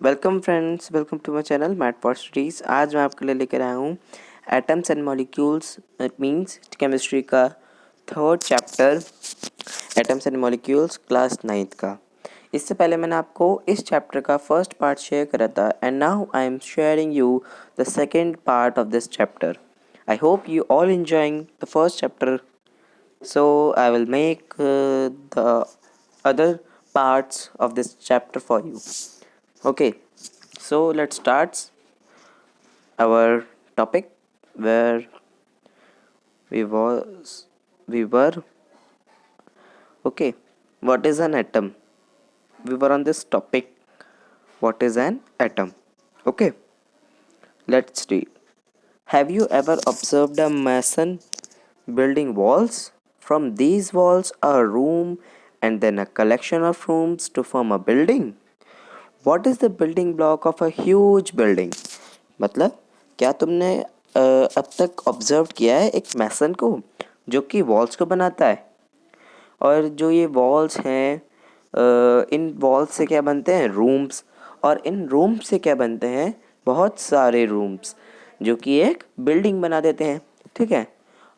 Welcome friends, welcome to my channel math for studies. आज मैं आपके लिए लेकर आया हूँ atoms and molecules, it means chemistry का third chapter, atoms and molecules, class 9th का। इससे पहले मैंने आपको इस चैप्टर का फर्स्ट पार्ट शेयर करा था and now I am sharing you the second part of this chapter. I hope you all enjoying the first chapter, so I will make the other parts of this chapter for you. Okay, so let's start our topic where we were. Okay, what is an atom? We were on this topic. What is an atom? Okay, let's read. Have you ever observed a mason building walls? From these walls, a room and then a collection of rooms to form a building. What is the building block of a huge building? मतलब क्या तुमने अब तक observe किया है एक मैसन को जो कि वॉल्स को बनाता है, और जो ये वॉल्स हैं इन वॉल्स से क्या बनते हैं? रूम्स, और इन रूम्स से क्या बनते हैं? बहुत सारे रूम्स जो कि एक बिल्डिंग बना देते हैं। ठीक है,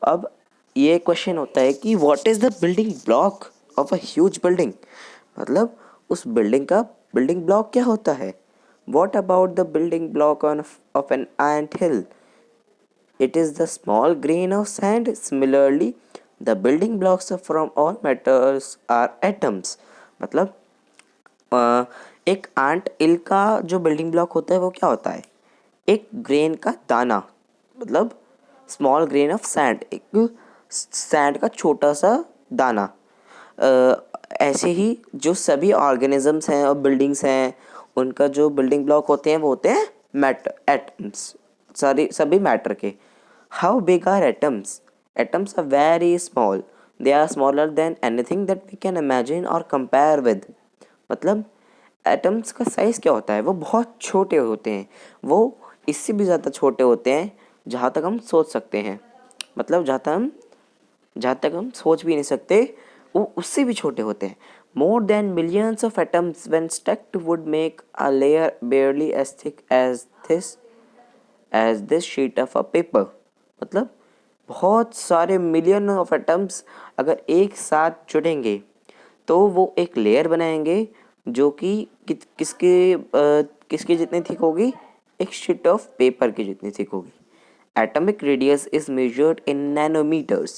अब ये क्वेश्चन होता है कि what is the building block of a huge building, मतलब उस बिल्डिंग का बिल्डिंग ब्लॉक क्या होता है? What about the building block of an ant hill? It is the small grain of sand. Similarly, the building blocks from all matters are atoms. मतलब एक aunt इल का जो बिल्डिंग ब्लॉक होता है वो क्या होता है? एक ग्रेन का दाना, मतलब स्मॉल ग्रेन ऑफ सैंड, एक सैंड का छोटा सा दाना। ऐसे ही जो सभी ऑर्गेनिजम्स हैं और बिल्डिंग्स हैं उनका जो बिल्डिंग ब्लॉक होते हैं वो होते हैं मैटर, एटम्स, सारी सभी मैटर के। How big are atoms? Atoms are very small, they are smaller than anything that we can imagine और कंपेयर विद। मतलब एटम्स का साइज़ क्या होता है? वो बहुत छोटे होते हैं, वो इससे भी ज़्यादा छोटे होते हैं जहाँ तक हम सोच सकते हैं। मतलब जहाँ तक हम सोच भी नहीं सकते वो उससे भी छोटे होते हैं। More than millions of atoms when stacked would make a layer barely as thick as this sheet of a paper. मतलब बहुत सारे मिलियन ऑफ एटम्स अगर एक साथ जुड़ेंगे तो वो एक लेयर बनाएंगे जो कि किसके जितनी थिक होगी? एक शीट ऑफ पेपर की जितनी थिक होगी। Atomic radius is measured in nanometers.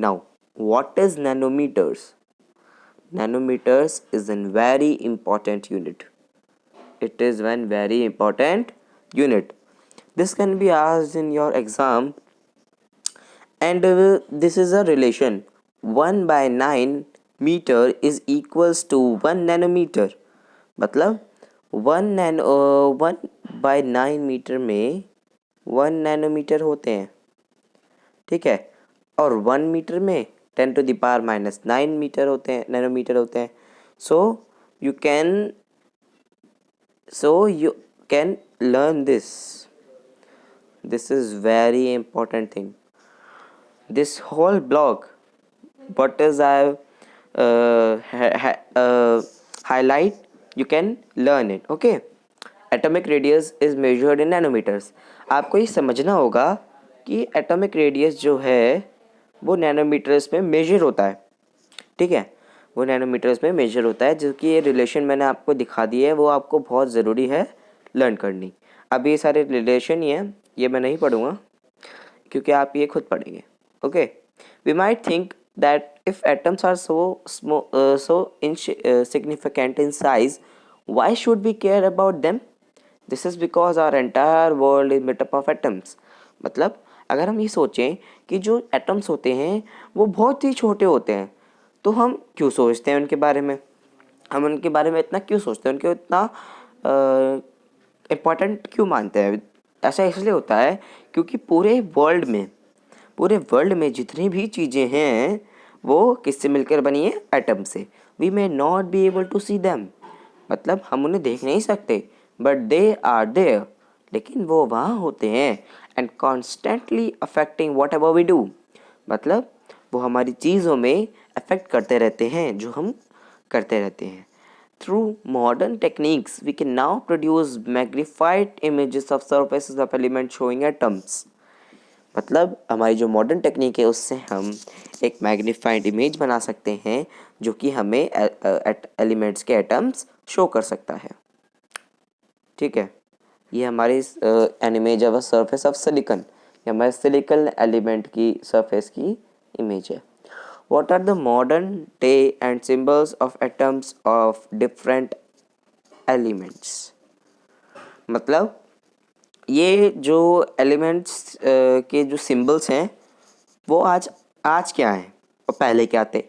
Now, what is nanometers? Nanometers is a very important unit. It is one very important unit. This can be asked in your exam, and this is a relation. 1 by 9 meter is equals to 1 nanometer. मतलब 1 by 9 metre में 1 nanometre होते हैं। ठीक है, और 1 metre में 10⁻⁹ होते हैं, नैनोमीटर होते हैं। So you can learn this is very important thing. This whole block what is I highlight, you can learn it. Okay, atomic radius is measured in nanometers. आपको ये समझना होगा कि एटॉमिक रेडियस जो है वो नैनोमीटर्स में मेजर होता है। ठीक है, वो नैनोमीटर्स में मेजर होता है, जो कि ये रिलेशन मैंने आपको दिखा दी है वो आपको बहुत ज़रूरी है लर्न करनी। अब ये सारे रिलेशन ही हैं, ये मैं नहीं पढ़ूँगा क्योंकि आप ये खुद पढ़ेंगे। Okay, we might think that if atoms are so small, so insignificant in size, why should we care about them? This is because our entire world is made up of atoms. मतलब अगर हम ये सोचें कि जो atoms होते हैं वो बहुत ही छोटे होते हैं तो हम क्यों सोचते हैं उनके बारे में? हम उनके बारे में इतना क्यों सोचते हैं, उनको इतना इम्पोर्टेंट क्यों मानते हैं? ऐसा इसलिए होता है क्योंकि पूरे वर्ल्ड में जितनी भी चीज़ें हैं वो किससे मिलकर बनी है? एटम से। We may not be able to see them, मतलब हम उन्हें देख नहीं सकते, बट दे आर देयर, लेकिन वो वहाँ होते हैं। And constantly affecting whatever we do, मतलब वो हमारी चीज़ों में अफेक्ट करते रहते हैं जो हम करते रहते हैं। Through modern techniques, we can now produce magnified images of surfaces of elements showing atoms. मतलब हमारी जो मॉडर्न टेक्निक है उससे हम एक मैग्नीफाइड इमेज बना सकते हैं जो कि हमें एलिमेंट्स के एटम्स शो कर सकता है. ठीक है, ये हमारी an image of surface of silicon, ये हमारे सिलिकॉन एलिमेंट की सरफेस की इमेज है. What are the modern day and symbols of atoms of different elements? मतलब ये जो एलिमेंट्स के जो सिंबल्स हैं वो आज आज क्या हैं और पहले क्या थे.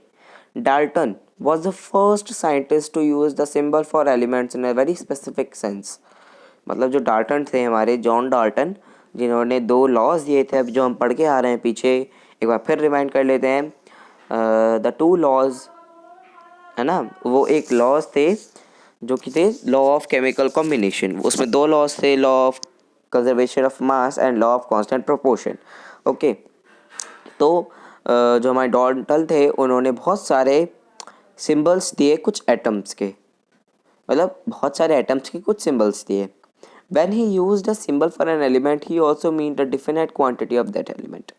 Dalton was the first scientist to use the symbol for elements in a very specific sense. मतलब जो डाल्टन थे हमारे जॉन डाल्टन, जिन्होंने 2 लॉज दिए थे, अब जो हम पढ़ के आ रहे हैं पीछे, एक बार फिर रिमाइंड कर लेते हैं. द 2 लॉज है ना, वो एक लॉज थे जो कि थे लॉ ऑफ केमिकल कॉम्बिनेशन. उसमें 2 लॉज थे, law of conservation of mass and law of constant proportion. Okay, तो जो हमारे डाल्टन थे उन्होंने बहुत सारे सिंबल्स दिए कुछ एटम्स के, मतलब बहुत सारे एटम्स के कुछ सिंबल्स दिए. When he used a symbol for an element, he also meant a definite quantity of that element.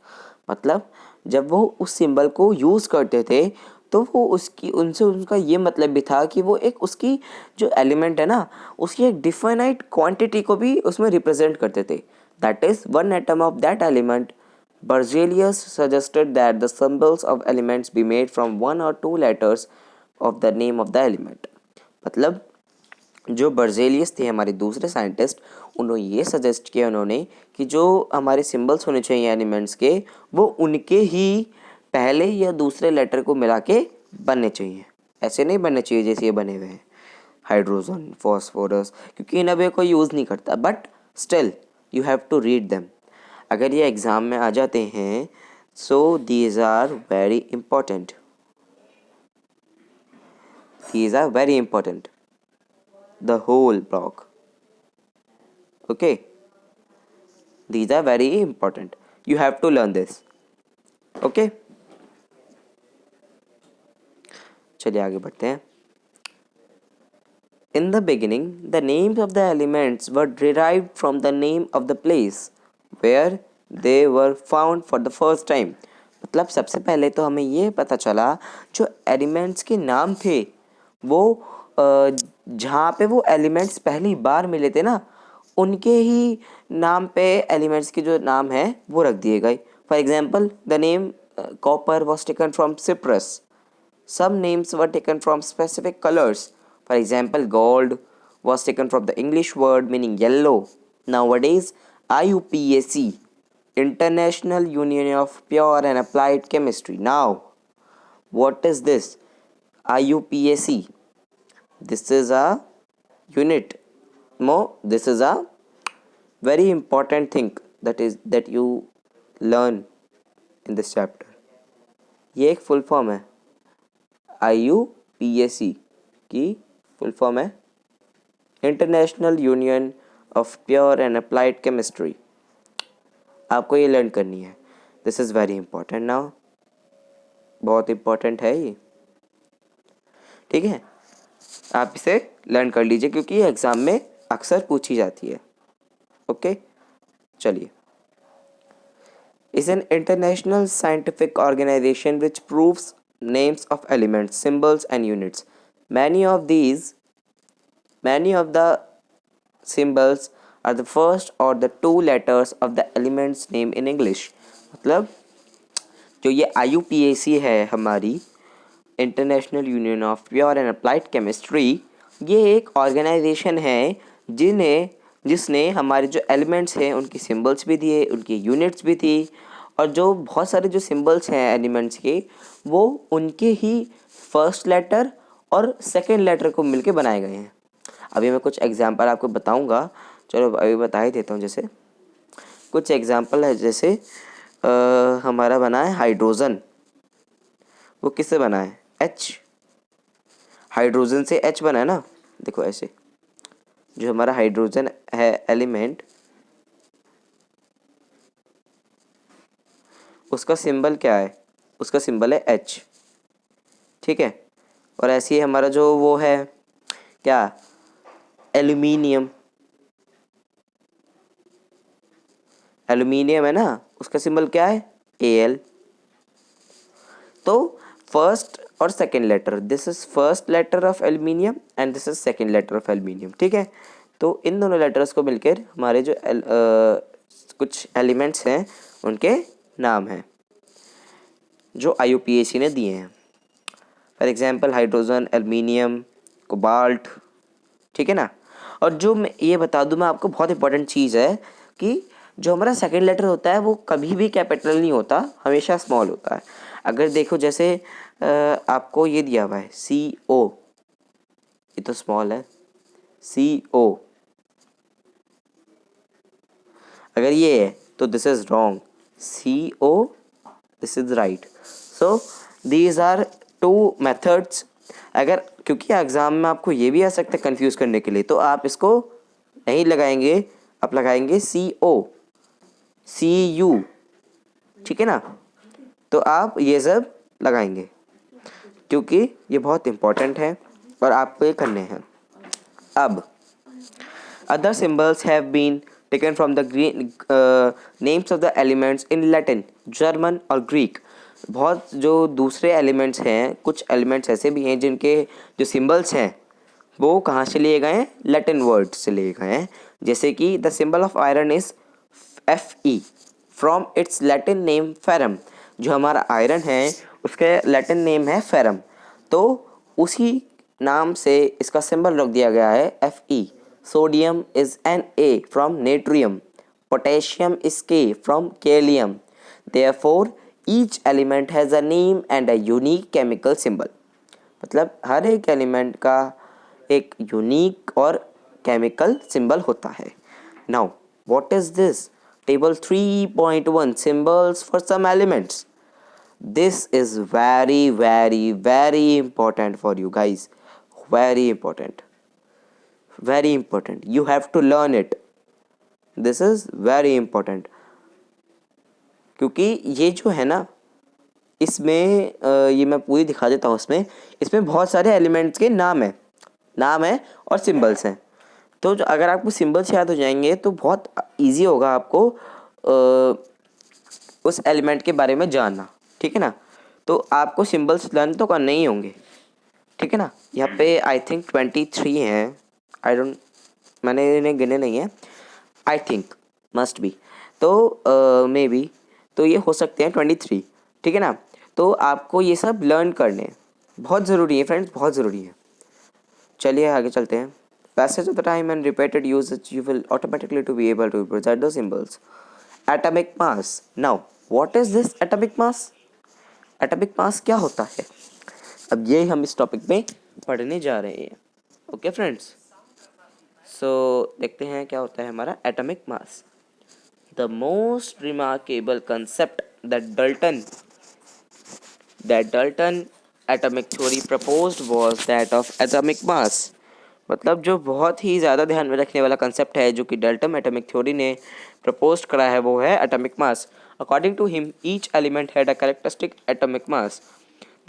मतलब जब वो उस सिंबल को यूज़ करते थे तो वो उसकी उनसे उनका ये मतलब भी था कि वो एक उसकी जो एलिमेंट है ना उसकी एक डिफाइनाइट क्वांटिटी को भी उसमें रिप्रेजेंट करते थे. That is one atom of that element. Berzelius suggested that the symbols of elements be made from 1 or 2 letters of the name of the element. मतलब जो बर्जेलियस थे हमारे दूसरे साइंटिस्ट, उन्होंने ये सजेस्ट किया उन्होंने कि जो हमारे सिंबल्स होने चाहिए एलिमेंट्स के वो उनके ही पहले या दूसरे लेटर को मिला के बनने चाहिए. ऐसे नहीं बनने चाहिए जैसे ये बने हुए हैं हाइड्रोजन फॉस्फोरस, क्योंकि इन्हें भी कोई यूज़ नहीं करता. But still you have to read them. अगर ये एग्ज़ाम में आ जाते हैं so these are very important. These are very important. The whole block. Okay. These are very important. You have to learn this. Okay. चलिए आगे बढ़ते हैं. In the beginning, the names of the elements were derived from the name of the place where they were found for the first time. मतलब सबसे पहले तो हमें ये पता चला जो एलिमेंट्स के नाम थे वो जहाँ पे वो एलिमेंट्स पहली बार मिले थे ना उनके ही नाम पे एलिमेंट्स के जो नाम है वो रख दिए गए. For example the name copper was taken from Cyprus. Some names were taken from specific colors. For example, gold was taken from the English word meaning yellow. Nowadays, IUPAC, International Union of Pure and Applied Chemistry. Now, what is this? IUPAC. This is a unit. No, this is a very important thing that you learn in this chapter. ये एक full form है. IUPAC की full form है international union of pure and applied chemistry. आपको ये learn करनी है. This is very important now. बहुत इंपॉर्टेंट है ये. ठीक है, आप इसे लर्न कर लीजिए क्योंकि ये एग्ज़ाम में अक्सर पूछी जाती है. ओके, चलिए. Is an international scientific organisation which proves names of elements, symbols and units. Many of the symbols are the first or the 2 letters of the element's name in English. मतलब जो ये IUPAC है हमारी international union of pure and applied chemistry, ये एक organisation है जिसने हमारे जो एलिमेंट्स हैं उनकी सिंबल्स भी दिए, उनकी यूनिट्स भी थी, और जो बहुत सारे जो सिंबल्स हैं एलिमेंट्स के वो उनके ही फर्स्ट लेटर और सेकंड लेटर को मिलके बनाए गए हैं. अभी मैं कुछ एग्जांपल आपको बताऊंगा. चलो अभी बता ही देता हूँ. जैसे कुछ एग्जांपल है, जैसे हमारा बना है हाइड्रोजन. वो किससे बना है? H. हाइड्रोजन से H बना है ना. देखो ऐसे जो हमारा हाइड्रोजन है एलिमेंट उसका सिंबल क्या है? उसका सिंबल है H. ठीक है, और ऐसे ही हमारा जो वो है क्या? एल्यूमिनियम। एल्यूमिनियम है ना, उसका सिंबल क्या है? Al। तो फर्स्ट और second letter, this is first letter of aluminium and this is second letter of aluminium, ठीक है। तो इन दोनों लेटर्स को मिलकर हमारे जो कुछ एलिमेंट्स हैं उनके नाम हैं जो IUPAC ने दिए हैं। For example hydrogen, aluminium, cobalt, ठीक है ना। और जो मैं ये बता दूं मैं आपको, बहुत इंपॉर्टेंट चीज़ है कि जो हमारा सेकेंड लेटर होता है वो कभी भी कैपिटल नहीं होता, हमेशा स्मॉल होता है। अगर देखो जैसे आपको ये दिया हुआ है CO, ये तो स्मॉल है, CO। अगर ये है तो this is wrong, CO, this is right. So these are two methods. अगर क्योंकि एग्जाम में आपको ये भी आ सकता है कंफ्यूज करने के लिए, तो आप इसको नहीं लगाएंगे, आप लगाएंगे CO, CU, ठीक है ना। तो आप ये सब लगाएंगे क्योंकि ये बहुत इंपॉर्टेंट है और आपको ये करने हैं। अब other symbols have been taken from the names of the elements in Latin, German और Greek। बहुत जो दूसरे एलिमेंट्स हैं, कुछ एलिमेंट्स ऐसे भी हैं जिनके जो सिंबल्स हैं वो कहाँ से लिए गए हैं? लैटिन वर्ड से लिए गए हैं। जैसे कि the symbol of iron is Fe from its Latin name ferrum. जो हमारा आयरन है उसके लैटिन नेम है फेरम, तो उसी नाम से इसका सिंबल रख दिया गया है Fe। Sodium is N A from natrium, potassium is K from kalium. Therefore each element has a name and a unique chemical symbol. मतलब हर एक एलिमेंट का एक यूनिक और केमिकल सिंबल होता है। Now what is this? Table 3.1 symbols for some elements. This is very very very important for you guys, very important, very important, you have to learn it. This is very important क्योंकि ये जो है ना, इसमें ये मैं पूरी दिखा देता हूँ। इसमें बहुत सारे एलिमेंट्स के नाम है और सिंबल्स हैं। तो जो अगर आपको सिंबल्स याद हो जाएंगे तो बहुत इजी होगा आपको उस एलिमेंट के बारे में जानना, ठीक है ना। तो आपको सिंबल्स लर्न तो करने ही होंगे, ठीक है ना। यहाँ पे आई थिंक 23 हैं, आई डोंट, मैंने इन्हें गिने नहीं है, आई थिंक मस्ट बी, तो मे बी, तो ये हो सकते हैं 23, ठीक है ना। तो आपको ये सब लर्न करने बहुत ज़रूरी है फ्रेंड्स, बहुत ज़रूरी है। चलिए आगे चलते हैं। Passage of the time and repeated usage, you will automatically to be able to present the symbols. Atomic mass. Now, what is this atomic mass? Atomic mass क्या होता है? अब ये हम इस टॉपिक में पढ़ने जा रहे हैं। ओके फ्रेंड्स, सो देखते हैं क्या होता है हमारा atomic mass. The most remarkable concept that Dalton atomic theory proposed was that of atomic mass। मतलब जो बहुत ही ज़्यादा ध्यान में रखने वाला कंसेप्ट है जो कि डाल्टन एटॉमिक थ्योरी ने प्रपोज करा है वो है atomic mass. According to him each element had a characteristic atomic mass.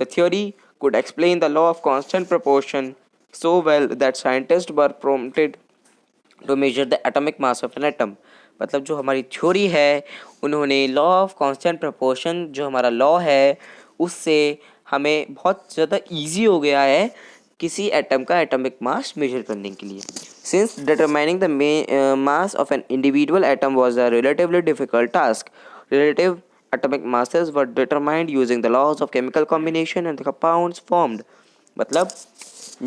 The theory could explain the law of constant proportion so well that scientists were prompted to measure the atomic mass of an atom। मतलब जो हमारी theory है उन्होंने law of constant proportion, जो हमारा law है उससे हमें बहुत ज़्यादा इजी हो गया है किसी एटम का एटॉमिक मास मेजर करने के लिए। Since determining the mass of an individual atom was a relatively difficult task, relative atomic masses were determined using the laws of chemical combination and the compounds formed। मतलब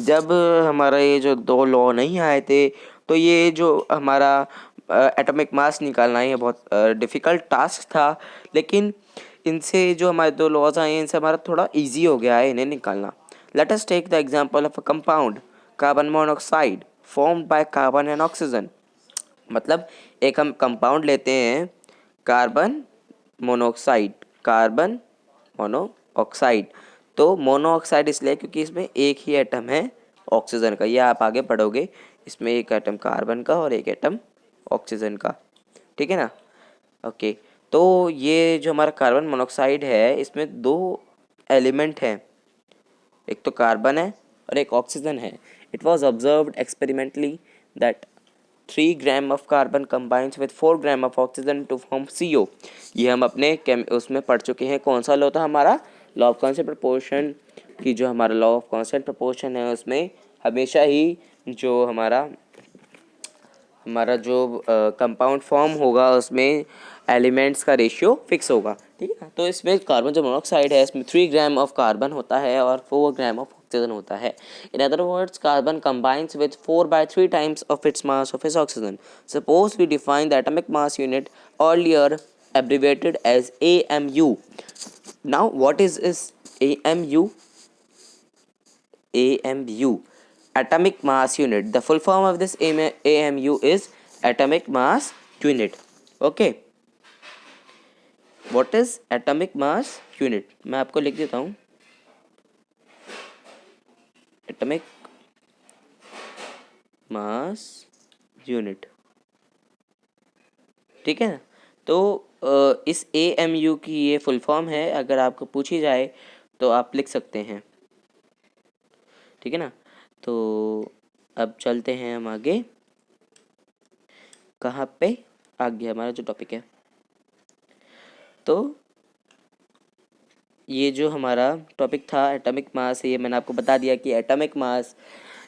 जब हमारा ये जो दो law नहीं आए थे तो ये जो हमारा एटॉमिक मास निकालना ये बहुत डिफ़िकल्ट टास्क था, लेकिन इनसे जो हमारे दो लॉज आए हैं इनसे हमारा थोड़ा इजी हो गया है इन्हें निकालना। Let us take the example of a compound carbon monoxide formed by carbon and oxygen. मतलब एक हम कंपाउंड लेते हैं कार्बन मोनोऑक्साइड, कार्बन मोनोऑक्साइड। तो मोनोऑक्साइड इसलिए क्योंकि इसमें एक ही एटम है ऑक्सीजन का, ये आप आगे पढ़ोगे, इसमें एक एटम कार्बन का और एक एटम ऑक्सीजन का, ठीक है ना। ओके, तो ये जो हमारा कार्बन मोनोऑक्साइड है इसमें दो एलिमेंट हैं, एक तो कार्बन है और एक ऑक्सीजन है। It was observed experimentally that 3 gram of carbon combines with 4 gram of oxygen to form CO। ये हम अपने उसमें पढ़ चुके हैं। कौन सा लॉ था हमारा? लॉ ऑफ कांस्टेंट प्रोपोर्शन की जो हमारा लॉ ऑफ कांस्टेंट प्रोपोर्शन है उसमें हमेशा ही जो हमारा जो कंपाउंड फॉर्म होगा उसमें एलिमेंट्स का रेशियो फिक्स होगा, ठीक है ना। तो इसमें कार्बन जो मोनोऑक्साइड है इसमें 3 ग्राम ऑफ कार्बन होता है और 4 ग्राम ऑफ ऑक्सीजन होता है। In other words carbon combines with 4/3 times of its mass of its oxygen. Suppose we define the atomic mass unit earlier abbreviated as AMU. Now what is AMU? AMU, atomic mass unit. The full form of this AMU is atomic mass unit. Okay, what is atomic mass unit? मैं आपको लिख देता हूँ atomic mass unit, ठीक है ना। तो इस AMU की ये फुल फॉर्म है, अगर आपको पूछी जाए तो आप लिख सकते हैं, ठीक है ना। तो अब चलते हैं हम आगे, कहाँ पे आगे हमारा जो टॉपिक है। तो ये जो हमारा टॉपिक था एटॉमिक मास, ये मैंने आपको बता दिया कि एटॉमिक मास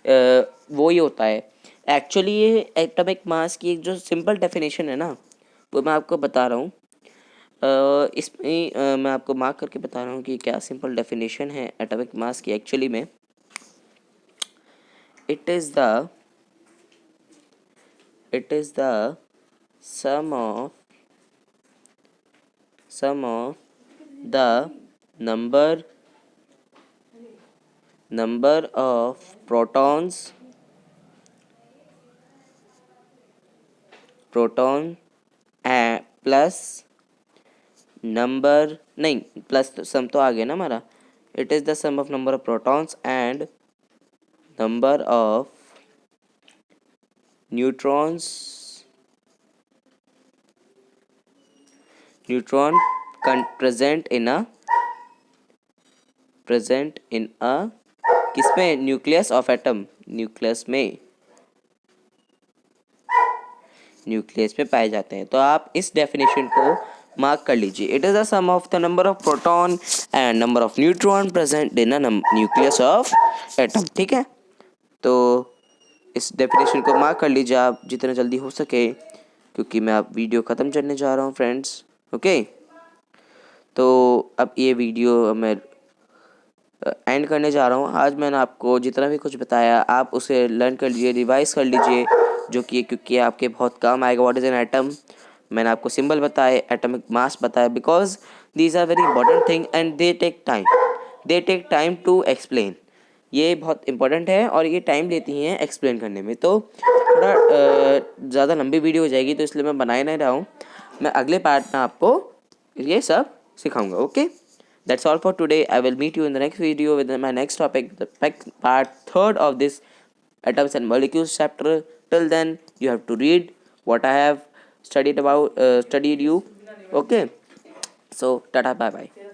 वो ही होता है। एक्चुअली ये एटॉमिक मास की एक जो सिंपल डेफिनेशन है ना वो मैं आपको बता रहा हूँ। इसमें मैं आपको मार्क करके बता रहा हूँ कि क्या सिंपल डेफिनेशन है एटॉमिक मास की। एक्चुअली में it is the sum of the number of protons plus number नहीं प्लस सम तो आ गया ना हमारा। It is the sum of number of protons and number of neutron present in a किसमें? Nucleus of atom. Nucleus में पाए जाते हैं। तो आप इस डेफिनेशन को मार्क कर लीजिए। It is the sum of the number of proton and number of neutron present in a nucleus of atom, ठीक है। तो इस डेफिनेशन को मार्क कर लीजिए आप जितना जल्दी हो सके, क्योंकि मैं अब वीडियो ख़त्म करने जा रहा हूँ फ्रेंड्स। ओके, तो अब ये वीडियो मैं एंड करने जा रहा हूँ। आज मैंने आपको जितना भी कुछ बताया आप उसे लर्न कर लीजिए, रिवाइज कर लीजिए, जो कि क्योंकि आपके बहुत काम आएगा। व्हाट इज़ एन एटम, मैंने आपको सिंबल बताए, एटॉमिक मास बताया, because these are very important thing and they take time to explain. ये बहुत इंपॉर्टेंट है और ये टाइम लेती हैं एक्सप्लेन करने में। तो थोड़ा ज़्यादा लंबी वीडियो हो जाएगी, तो इसलिए मैं बना ही नहीं रहा हूँ। मैं अगले पार्ट में आपको ये सब सिखाऊंगा। Okay, that's all for today. I will meet you in the next video with my next topic, the part 3rd of this atoms and molecules chapter. Till then you have to read what I have studied you. Okay, so tata, bye bye.